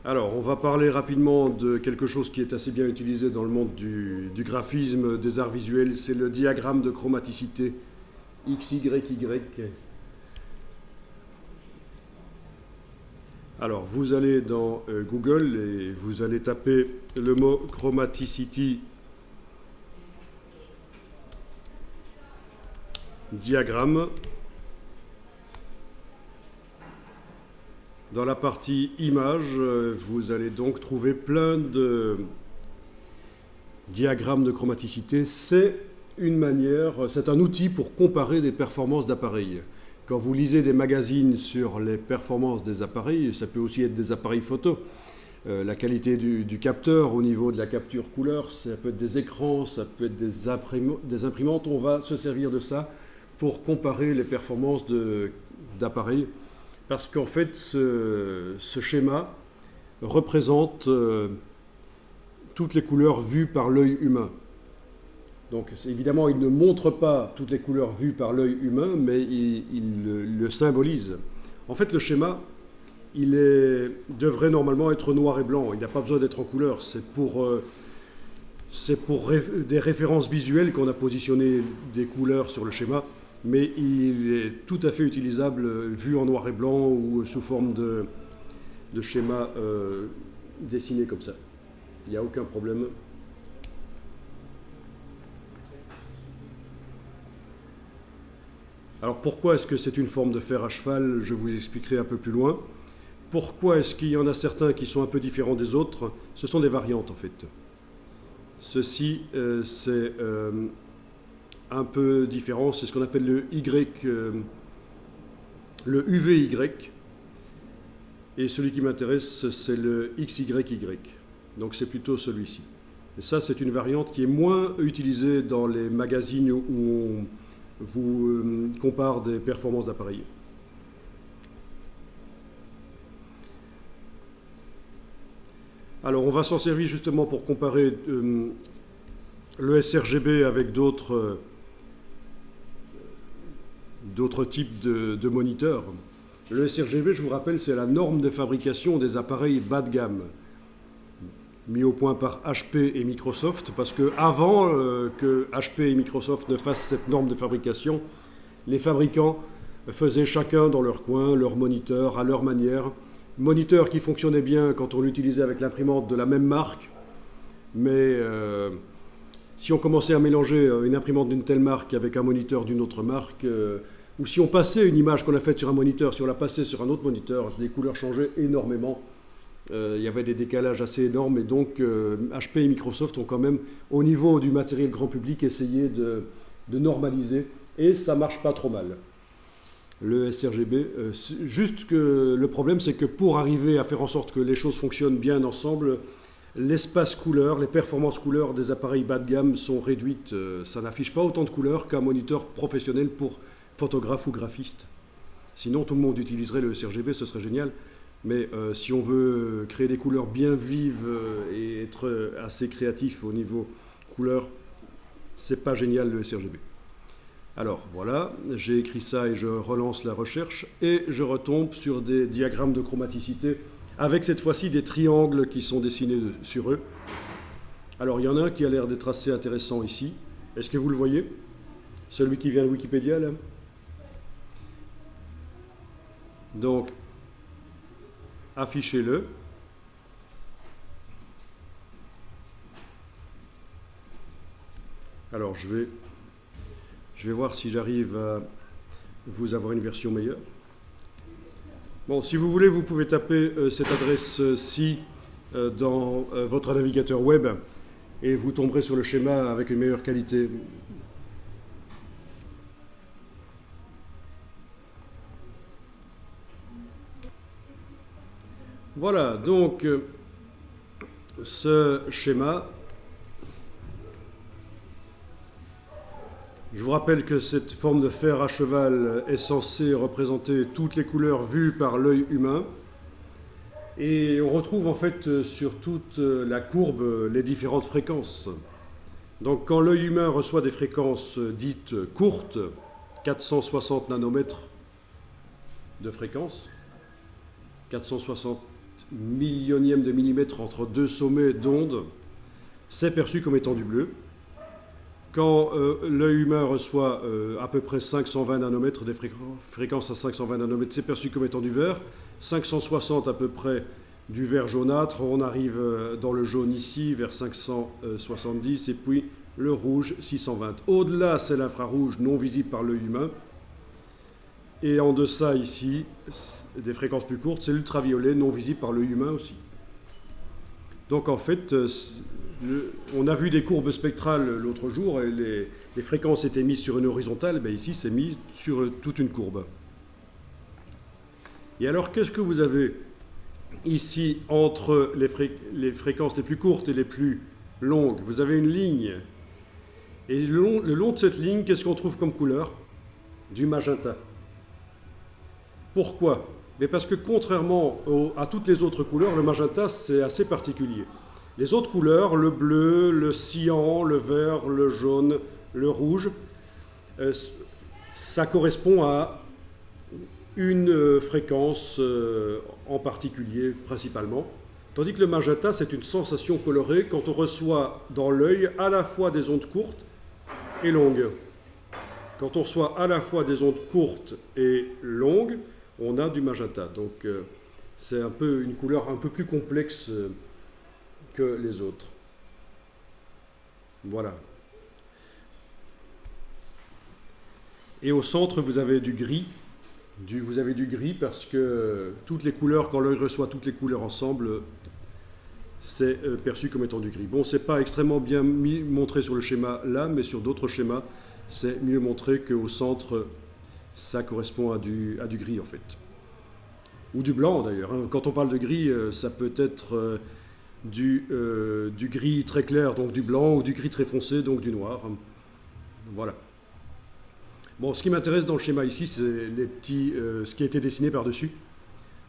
Alors, on va parler rapidement de quelque chose qui est assez bien utilisé dans le monde du graphisme, des arts visuels, c'est le diagramme de chromaticité XYY. Alors, vous allez dans Google et vous allez taper le mot chromaticity diagramme. Dans la partie images, vous allez donc trouver plein de diagrammes de chromaticité. C'est une manière, c'est un outil pour comparer des performances d'appareils. Quand vous lisez des magazines sur les performances des appareils, ça peut aussi être des appareils photo, la qualité du capteur au niveau de la capture couleur, ça peut être des écrans, ça peut être des imprimantes. On va se servir de ça pour comparer les performances d'appareils. Parce qu'en fait, ce schéma représente toutes les couleurs vues par l'œil humain. Donc évidemment, il ne montre pas toutes les couleurs vues par l'œil humain, mais il le symbolise. En fait, le schéma, devrait normalement être noir et blanc. Il n'a pas besoin d'être en couleur. C'est pour des références visuelles qu'on a positionné des couleurs sur le schéma. Mais il est tout à fait utilisable vu en noir et blanc ou sous forme de schéma dessiné comme ça. Il n'y a aucun problème. Alors pourquoi est-ce que c'est une forme de fer à cheval? Je vous expliquerai un peu plus loin. Pourquoi est-ce qu'il y en a certains qui sont un peu différents des autres? Ce sont des variantes en fait. Ceci, c'est un peu différent, c'est ce qu'on appelle le UVY, et celui qui m'intéresse, c'est le XYY, donc c'est plutôt celui-ci. Et ça, c'est une variante qui est moins utilisée dans les magazines où on vous compare des performances d'appareils. Alors, on va s'en servir justement pour comparer le sRGB avec d'autres types de moniteurs. Le sRGB, je vous rappelle, c'est la norme de fabrication des appareils bas de gamme, mis au point par HP et Microsoft, parce que avant que HP et Microsoft ne fassent cette norme de fabrication, les fabricants faisaient chacun dans leur coin leur moniteur à leur manière. Moniteur qui fonctionnait bien quand on l'utilisait avec l'imprimante de la même marque, mais si on commençait à mélanger une imprimante d'une telle marque avec un moniteur d'une autre marque, ou si on passait une image qu'on a faite sur un moniteur, si on la passait sur un autre moniteur, les couleurs changeaient énormément. Il y avait des décalages assez énormes, et donc HP et Microsoft ont quand même, au niveau du matériel grand public, essayé de normaliser, et ça marche pas trop mal. Le sRGB, juste que le problème, c'est que pour arriver à faire en sorte que les choses fonctionnent bien ensemble, l'espace couleur, les performances couleurs des appareils bas de gamme sont réduites. Ça n'affiche pas autant de couleurs qu'un moniteur professionnel pour photographe ou graphiste. Sinon, tout le monde utiliserait le sRGB, ce serait génial. Mais si on veut créer des couleurs bien vives et être assez créatif au niveau couleur, c'est pas génial le sRGB. Alors voilà, j'ai écrit ça et je relance la recherche et je retombe sur des diagrammes de chromaticité avec cette fois-ci des triangles qui sont dessinés sur eux. Alors il y en a un qui a l'air d'être assez intéressant ici. Est-ce que vous le voyez? Celui qui vient de Wikipédia là. Donc, affichez-le. Alors je vais voir si j'arrive à vous avoir une version meilleure. Bon, si vous voulez, vous pouvez taper cette adresse-ci dans votre navigateur web et vous tomberez sur le schéma avec une meilleure qualité. Voilà, donc ce schéma, je vous rappelle que cette forme de fer à cheval est censée représenter toutes les couleurs vues par l'œil humain. Et on retrouve en fait sur toute la courbe les différentes fréquences. Donc quand l'œil humain reçoit des fréquences dites courtes, 460 nanomètres de fréquence, 460 millionième de millimètre entre deux sommets d'onde, c'est perçu comme étant du bleu. Quand l'œil humain reçoit à peu près 520 nanomètres, des fréquences à 520 nanomètres, c'est perçu comme étant du vert. 560 à peu près du vert jaunâtre, on arrive dans le jaune ici vers 570 et puis le rouge 620. Au-delà, c'est l'infrarouge non visible par l'œil humain. Et en deçà ici, des fréquences plus courtes, c'est l'ultraviolet non visible par l'œil humain aussi. Donc en fait, on a vu des courbes spectrales l'autre jour et les fréquences étaient mises sur une horizontale, ben ici c'est mis sur toute une courbe. Et alors qu'est-ce que vous avez ici entre les fréquences les plus courtes et les plus longues? Vous avez une ligne. Et le long de cette ligne, qu'est-ce qu'on trouve comme couleur? Du magenta. Pourquoi? Mais parce que contrairement à toutes les autres couleurs, le magenta c'est assez particulier. Les autres couleurs, le bleu, le cyan, le vert, le jaune, le rouge, ça correspond à une fréquence en particulier principalement. Tandis que le magenta c'est une sensation colorée quand on reçoit dans l'œil à la fois des ondes courtes et longues. Quand on reçoit à la fois des ondes courtes et longues, on a du magenta. Donc c'est un peu une couleur un peu plus complexe que les autres. Voilà. Et au centre, vous avez du gris. Vous avez du gris parce que toutes les couleurs, quand l'œil reçoit toutes les couleurs ensemble, c'est perçu comme étant du gris. Bon, c'est pas extrêmement bien montré sur le schéma là, mais sur d'autres schémas, c'est mieux montré qu'au centre, ça correspond à du gris en fait. Ou du blanc d'ailleurs. Quand on parle de gris, ça peut être du gris très clair, donc du blanc, ou du gris très foncé, donc du noir. Voilà. Bon, ce qui m'intéresse dans le schéma ici, c'est ce qui a été dessiné par-dessus.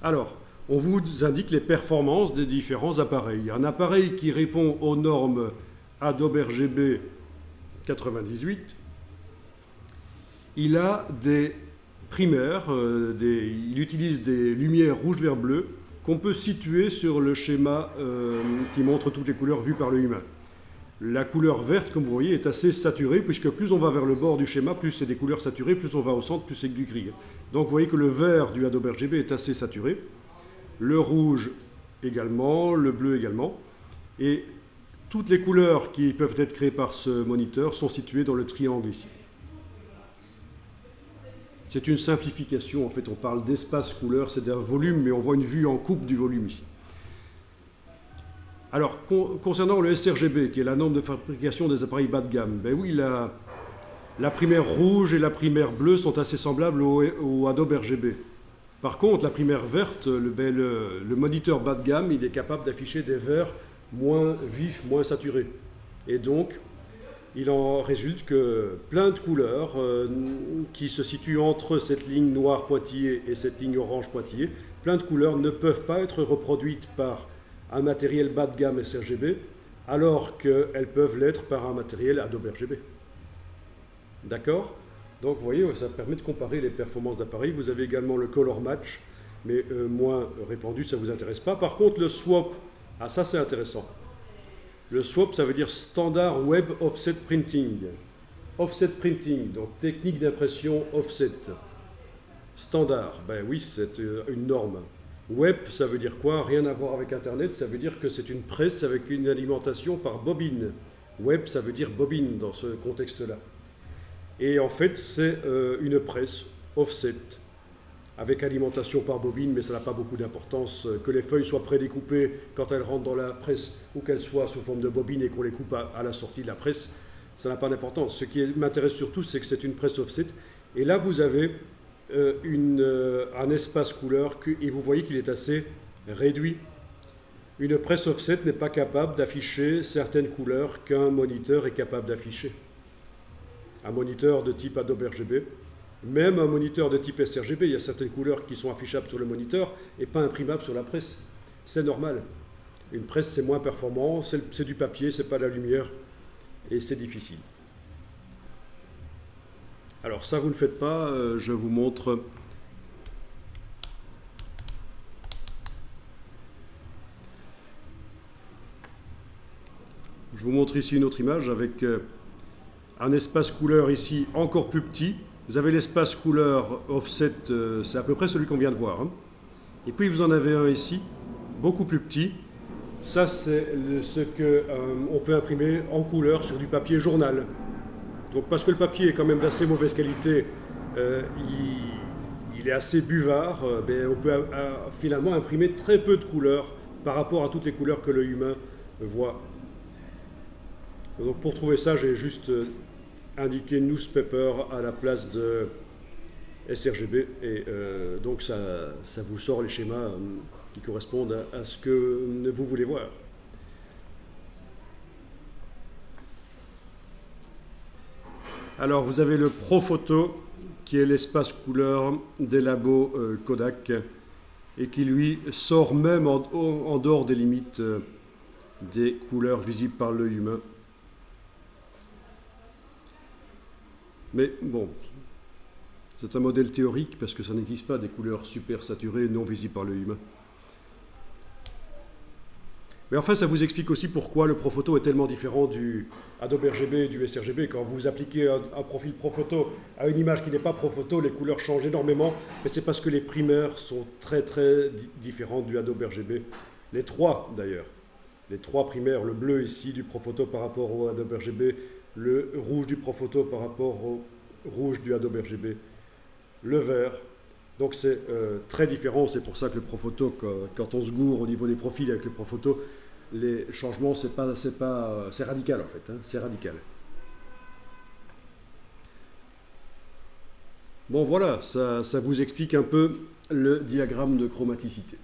Alors, on vous indique les performances des différents appareils. Un appareil qui répond aux normes Adobe RGB 98, il a des primaires, il utilise des lumières rouge, vert, bleu qu'on peut situer sur le schéma qui montre toutes les couleurs vues par l'œil humain. La couleur verte, comme vous voyez, est assez saturée, puisque plus on va vers le bord du schéma, plus c'est des couleurs saturées, plus on va au centre, plus c'est du gris. Donc vous voyez que le vert du Adobe RGB est assez saturé, le rouge également, le bleu également, et toutes les couleurs qui peuvent être créées par ce moniteur sont situées dans le triangle ici. C'est une simplification, en fait, on parle d'espace couleur, c'est d'un volume, mais on voit une vue en coupe du volume ici. Alors, concernant le sRGB, qui est la norme de fabrication des appareils bas de gamme, ben oui, la primaire rouge et la primaire bleue sont assez semblables au Adobe RGB. Par contre, la primaire verte, le moniteur bas de gamme, il est capable d'afficher des verts moins vifs, moins saturés. Et donc, il en résulte que plein de couleurs qui se situent entre cette ligne noire pointillée et cette ligne orange pointillée, plein de couleurs ne peuvent pas être reproduites par un matériel bas de gamme sRGB, alors qu'elles peuvent l'être par un matériel Adobe RGB. D'accord? Donc vous voyez, ça permet de comparer les performances d'appareils. Vous avez également le color match, mais moins répandu, ça ne vous intéresse pas. Par contre, le swap, ah ça c'est intéressant. Le swap, ça veut dire Standard Web Offset Printing. Offset Printing, donc technique d'impression offset. Standard, ben oui, c'est une norme. Web, ça veut dire quoi? Rien à voir avec Internet, ça veut dire que c'est une presse avec une alimentation par bobine. Web, ça veut dire bobine dans ce contexte-là. Et en fait, c'est une presse offset avec alimentation par bobine, mais ça n'a pas beaucoup d'importance. Que les feuilles soient prédécoupées quand elles rentrent dans la presse ou qu'elles soient sous forme de bobine et qu'on les coupe à la sortie de la presse, ça n'a pas d'importance. Ce qui m'intéresse surtout, c'est que c'est une presse offset. Et là, vous avez un espace couleur et vous voyez qu'il est assez réduit. Une presse offset n'est pas capable d'afficher certaines couleurs qu'un moniteur est capable d'afficher. Un moniteur de type Adobe RGB, même un moniteur de type sRGB, il y a certaines couleurs qui sont affichables sur le moniteur et pas imprimables sur la presse. C'est normal. Une presse, c'est moins performant, c'est du papier, c'est pas de la lumière et c'est difficile. Alors ça, vous ne faites pas, je vous montre Je vous montre ici une autre image avec un espace couleur ici encore plus petit. Vous avez l'espace couleur offset, c'est à peu près celui qu'on vient de voir, hein. Et puis vous en avez un ici, beaucoup plus petit. Ça, c'est ce qu'on peut imprimer en couleur sur du papier journal. Donc, parce que le papier est quand même d'assez mauvaise qualité, il est assez buvard, on peut finalement imprimer très peu de couleurs par rapport à toutes les couleurs que l'œil humain voit. Donc, pour trouver ça, j'ai juste indiqué newspaper à la place de sRGB, et donc ça vous sort les schémas qui correspondent à ce que vous voulez voir. Alors vous avez le Profoto, qui est l'espace couleur des labos Kodak, et qui lui sort même en dehors des limites des couleurs visibles par l'œil humain. Mais bon, c'est un modèle théorique parce que ça n'existe pas des couleurs super saturées non visibles par l'œil humain. Mais enfin, ça vous explique aussi pourquoi le Profoto est tellement différent du Adobe RGB et du sRGB. Quand vous appliquez un profil Profoto à une image qui n'est pas Profoto, les couleurs changent énormément, mais c'est parce que les primeurs sont très différents du Adobe RGB. Les trois d'ailleurs. Les trois primaires, le bleu ici du Profoto par rapport au Adobe RGB, le rouge du Profoto par rapport au rouge du Adobe RGB, le vert. Donc c'est très différent, c'est pour ça que le Profoto, quand on se gourre au niveau des profils avec le Profoto, les changements, c'est radical en fait, hein, c'est radical. Bon voilà, ça vous explique un peu le diagramme de chromaticité.